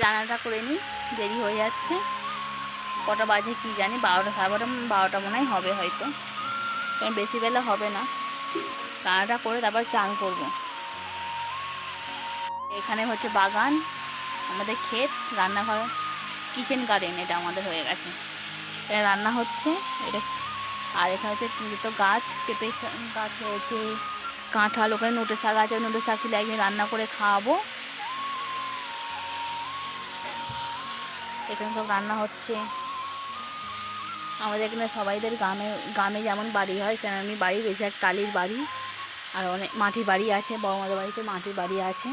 রান্নাটা করে নিই, দেরি হয়ে যাচ্ছে। কটা বাজে কি জানি, 12টা, সাড়ে 12টা মনে হয় হবে হয়তো, কারণ বেশি বেলা হবে না। রান্নাটা করে তারপর চান করব। এখানে হচ্ছে বাগান, আমাদের ক্ষেত, রান্নাঘর, কিচেন গার্ডেন এটা আমাদের হয়ে গেছে। এখানে রান্না হচ্ছে এটা। আর এখানে হচ্ছে তো গাছ, পেঁপে গাছ হয়েছে, কাঁঠাল, ওখানে নোটে শাক আছে, নোটে শাক তুলে একদিন রান্না করে খাওয়াবো। এখানে সব রান্না হচ্ছে। আমাদের এখানে সবাইদের গ্রামে যেমন বাড়ি হয়, কেন আমি বাড়ি বেশি এক টালির বাড়ি, আর অনেক মাটির বাড়ি আছে, বড় মাদের বাড়িতে মাটির বাড়ি আছে।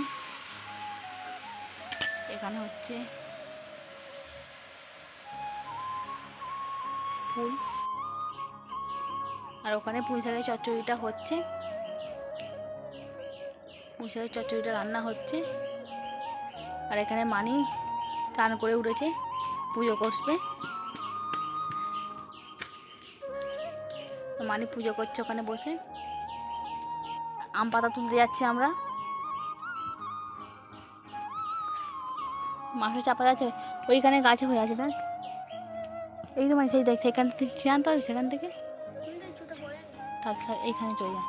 এখানে হচ্ছে ফুল, আর ওখানে পুঁই শাকের চচ্চড়িটা হচ্ছে, পুঁই শাকের চচ্চড়িটা রান্না হচ্ছে। আর এখানে মানি চান করে উঠেছে, পুজো করবে। তো মানি পুজো করছে ওখানে বসে। আম পাতা তুলতে যাচ্ছি আমরা। মাংস চাপা যাচ্ছে, ওইখানে গাছে হয়ে আছে, দেখ এই তো, মানে সেই দেখ, সেখান থেকে কিনে আনতে হবে, সেখান থেকে থাক থাক, এইখানে চলে যা।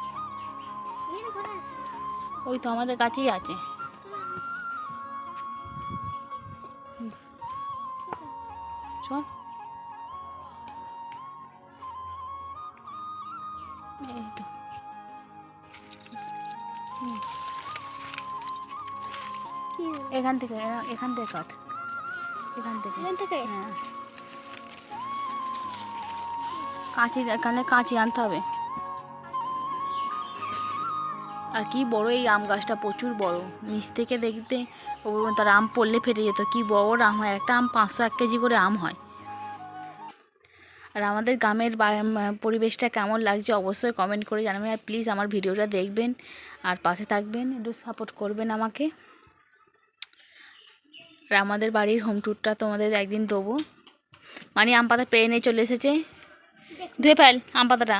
ওই তো আমাদের কাছেই আছে। চল, এই তো এখান থেকে কাট, এখান থেকে হ্যাঁ। কাঁচি, এখানে কাঁচি আনতে হবে। আর কি বড় এই আম গাছটা, প্রচুর বড়, নিচ থেকে দেখতে তার আম পড়লে ফেটে যেত। কি বড় আম হয়, একটা আম 501 কেজি করে আম হয়। আর আমাদের গ্রামের পরিবেশটা কেমন লাগছে অবশ্যই কমেন্ট করে জানাবেন। আর প্লিজ আমার ভিডিওটা দেখবেন আর পাশে থাকবেন, একটু সাপোর্ট করবেন আমাকে। আর আমাদের বাড়ির হোম ট্যুরটা তোমাদের একদিন দেবো। মানে আম পাতা পেয়ে নিয়ে চলে এসেছে, ধুয়ে ফেল আম পাতাটা,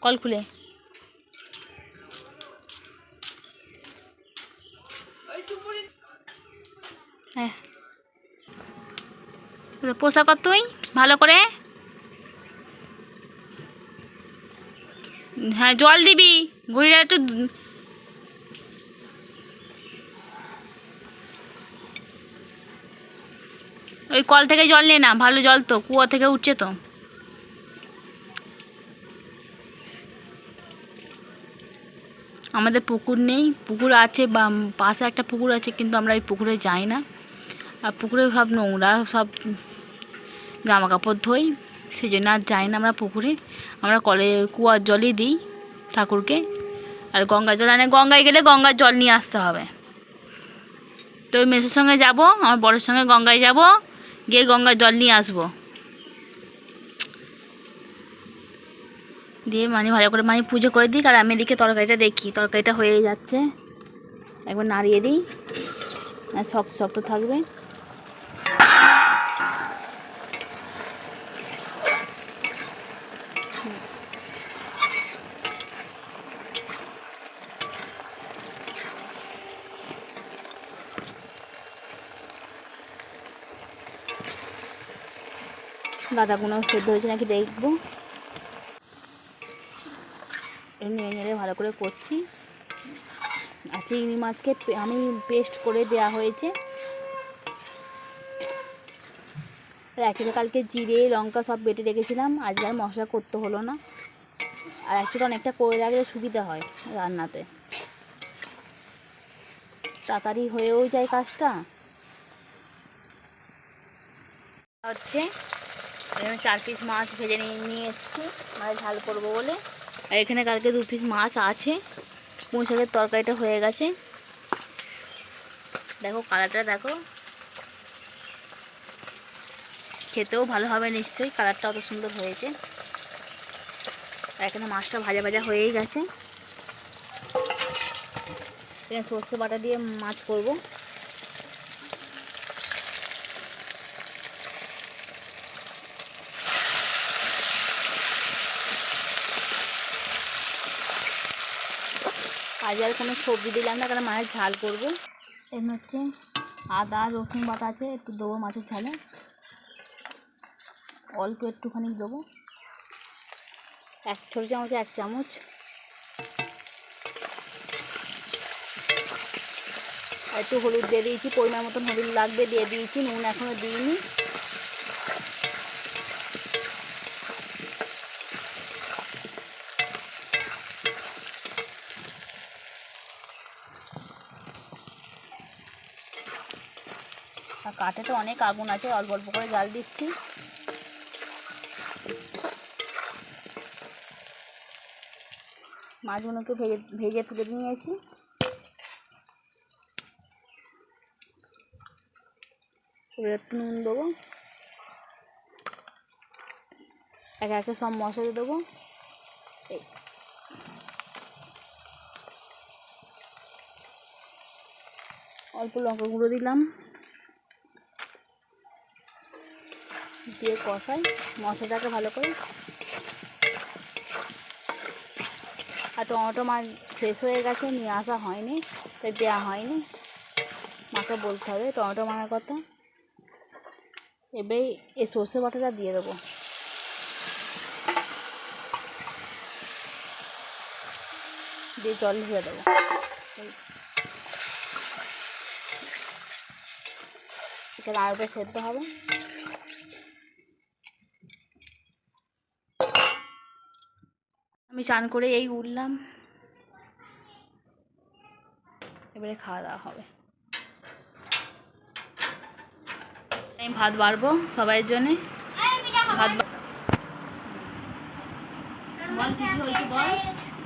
কল খুলে। হ্যাঁ, পোশাক কর তুই ভালো করে। হ্যাঁ, জল দিবি, ঘুরিয়ে একটু। ওই কল থেকে জল নিয়ে না, ভালো জল তো, কুয়ো থেকে উঠছে তো। আমাদের পুকুর নেই, পুকুর আছে বা পাশে একটা পুকুর আছে, কিন্তু আমরা এই পুকুরে যাই না। আর পুকুরে সব নোংরা, সব জামা কাপড় ধোই, সেই জন্য আর যাই না আমরা পুকুরে। আমরা কলে কুয়ার জলই দিই ঠাকুরকে। আর গঙ্গার জল আনে, গঙ্গায় গেলে গঙ্গার জল নিয়ে আসতে হবে। তো ওই মেসের সঙ্গে যাব, আমার বরের সঙ্গে গঙ্গায় যাব, গিয়ে গঙ্গার জল নিয়ে আসবো। দিয়ে মানে ভালো করে মানে পুজো করে দিই। আর আমি এদিকে তরকারিটা দেখি, তরকারিটা হয়ে যাচ্ছে, একবার নাড়িয়ে দিই, আর শক্ত শক্ত থাকবে। গাঁদাগুলো সেদ্ধ হয়েছে নাকি দেখবো। নেড়ে নেড়ে ভালো করে করছি। আর চিংড়ি মাছকে আমি পেস্ট করে দেওয়া হয়েছে। আর অ্যাকচুয়ালি কালকে জিরে লঙ্কা সব বেটে রেখেছিলাম, আজকে আর মশলা করতে হলো না। আর অ্যাকচুয়ালি অনেকটা করে রাখলে সুবিধা হয় রান্নাতে, তাড়াতাড়ি হয়েও যায় কাজটা। হচ্ছে 4 পিস মাছ ভেজে নিয়ে এসেছি, মানে ঝাল করবো বলে। আর এখানে কালকে 2 পিস মাছ আছে। পুঁই শাকের তরকারিটা হয়ে গেছে, দেখো কালারটা দেখো, খেতেও ভালো হবে নিশ্চয়ই, কালারটা অত সুন্দর হয়েছে। আর এখানে মাছটা ভাজা ভাজা হয়েই গেছে। এখানে সর্ষে বাটা দিয়ে মাছ করব। আজ আর কোনো সবজি দিলাম না, কারণ মায়ের ঝাল করবো। এখানে হচ্ছে আদা রসুন বাটা আছে, একটু দেবো মাছের ঝালে, অল্প একটুখানি দেবো, 1 ছোটো চামচে 1 চামচ। একটু হলুদ দিয়ে দিয়েছি, পরিমাণ মতন হলুদ লাগবে, দিয়ে দিয়েছি। নুন এখনও দিইনি। আর কাঠে তো অনেক আগুন আছে, অল্প অল্প করে জাল দিচ্ছি। মাছগুলোকে ভেজে তুলে নিয়েছি। একটু নুন দেবো, একে একে সব মশলা দেবো। অল্প লঙ্কা গুঁড়ো দিলাম, দিয়ে কষাই মশলাটাকে ভালো করে। আর টমেটো মাছ শেষ হয়ে গেছে, নিয়ে আসা হয়নি, তাই দেওয়া হয়নি। মাকে বলতে হবে টমেটো মাখার কথা। এবারে এই সর্ষে বাটাটা দিয়ে দেবো, দিয়ে জল দিয়ে দেবো। এখানে আর উপরে সেদ্ধ হবে। আমি চান করে এই উঠলাম, এবারে খাওয়া দাওয়া হবে। আমি ভাত বাড়বো সবাইয়ের জন্যে। ভাত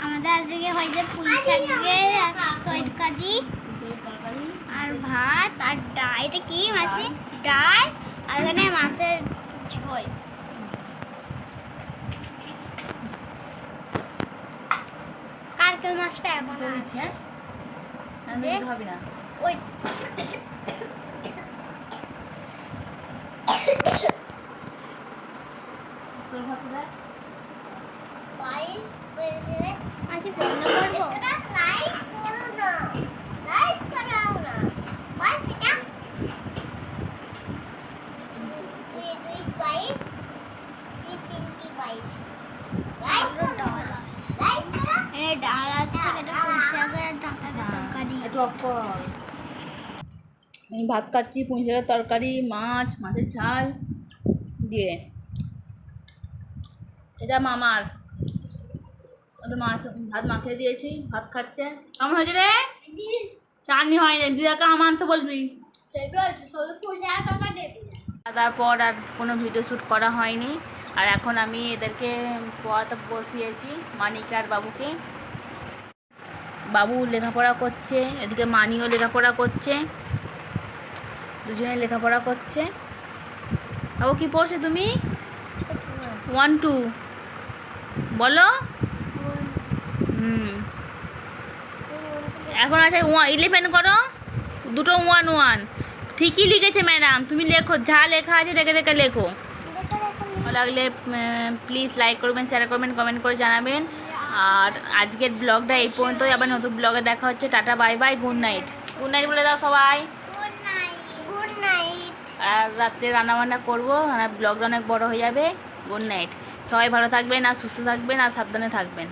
আমাদের আজকে হয়েছে পুঁই শাকের তরকারি আর ভাত আর ডাল। এটা কি মাছের ডাল আর এখানে মাছের ঝোল। কালকের মাছটা এখন আছে, হবে না ওই মাসি বন্ধ করবো। ডাল আছে, আমি ভাত খাচ্ছি, পুঁই শাকের তরকারি, মাছ, মাছের ঝাল দিয়ে। এটা মামার, ওদের মাছ ভাত মাখিয়ে দিয়েছি, ভাত খাচ্ছে। কেমন হয়েছে রে? চাটনি হয়নি, দিদাকে আমার আনতে বলবি। তারপর আর কোনো ভিডিও শ্যুট করা হয়নি। আর এখন আমি এদেরকে পড়াতে বসিয়েছি, মানিক আর বাবুকে। বাবু লেখাপড়া করছে, এদিকে মানিও লেখাপড়া করছে, দুজনে লেখাপড়া করছে। বাবু কি পড়ছে তুমি? 1 2 বলো। এখন আছে 11 করো, দুটো 1 1। ঠিকই লিখেছে ম্যাডাম, তুমি লেখো, যা লেখা আছে দেখে দেখে লেখো। ভালো লাগলে প্লিজ লাইক করবেন, শেয়ার করবেন, কমেন্ট করে জানাবেন। আর আজকের ব্লগটা এই পর্যন্তই। আবার নতুন ব্লগে দেখা হচ্ছে। Tata, bye bye, good night. Good night বলে দাও সবাই। Good night. আর রাত্রে রান্নাবান্না করবো, ব্লগটা অনেক বড় হয়ে যাবে। গুড নাইট, সবাই ভালো থাকবেন আর সুস্থ থাকবেন আর সাবধানে থাকবেন।